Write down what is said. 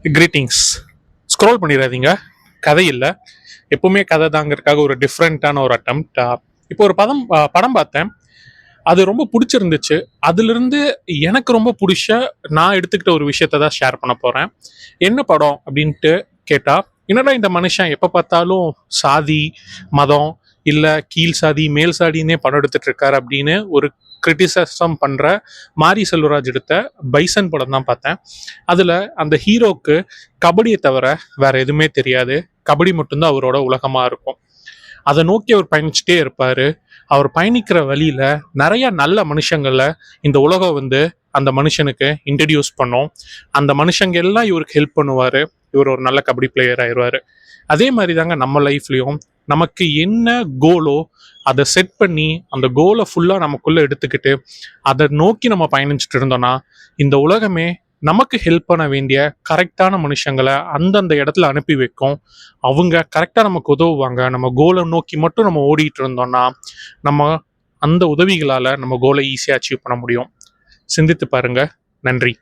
Greetings. Scroll பண்ணிடாதீங்க, கதை இல்லை, எப்பவுமே கதை தாங்கிறதுக்காக ஒரு டிஃப்ரெண்ட்டான ஒரு அட்டம்ப்ட். இப்போ ஒரு படம் பார்த்தேன், அது ரொம்ப பிடிச்சிருந்துச்சு. அதிலிருந்து எனக்கு ரொம்ப பிடிச்ச நான் எடுத்துக்கிட்ட ஒரு விஷயத்த தான் ஷேர் பண்ண போகிறேன். என்ன படம் அப்படின்ட்டு கேட்டால், என்னடா இந்த மனுஷன் எப்போ பார்த்தாலும் சாதி, மதம், இல்லை கீழ் சாதி மேல் சாதின்னே படம் எடுத்துட்டு இருக்காரு அப்படின்னு ஒரு கிரிட்டிசிசம் பண்ணுற மாரி செல்வராஜ் எடுத்த பைசன் படம் தான் பார்த்தேன். அதில் அந்த ஹீரோக்கு கபடியை தவிர வேற எதுவுமே தெரியாது, கபடி மட்டும்தான் அவரோட உலகமாக இருக்கும். அதை நோக்கி அவர் பயணிச்சுட்டே இருப்பார். அவர் பயணிக்கிற வழியில் நிறைய நல்ல மனுஷங்களை இந்த உலகம் அந்த மனுஷனுக்கு இன்ட்ரடியூஸ் பண்ணும். அந்த மனுஷங்க எல்லாம் இவருக்கு ஹெல்ப் பண்ணுவார். இவர் ஒரு நல்ல கபடி பிளேயர் ஆயிடுவார். அதே மாதிரி தாங்க நம்ம லைஃப்லையும் நமக்கு என்ன கோலோ அதை செட் பண்ணி அந்த கோலை ஃபுல்லாக நமக்குள்ளே எடுத்துக்கிட்டு அதை நோக்கி நம்ம பயணிச்சுட்டு இருந்தோம்னா இந்த உலகமே நமக்கு ஹெல்ப் பண்ண வேண்டிய கரெக்டான மனுஷங்களை அந்தந்த இடத்துல அனுப்பி வைக்கும். அவங்க கரெக்டாக நமக்கு உதவுவாங்க. நம்ம கோலை நோக்கி மட்டும் நம்ம ஓடிட்டு இருந்தோம்னா நம்ம அந்த உதவிகளால் நம்ம கோலை ஈஸியாக அச்சீவ் பண்ண முடியும். சிந்தித்து பாருங்க. நன்றி.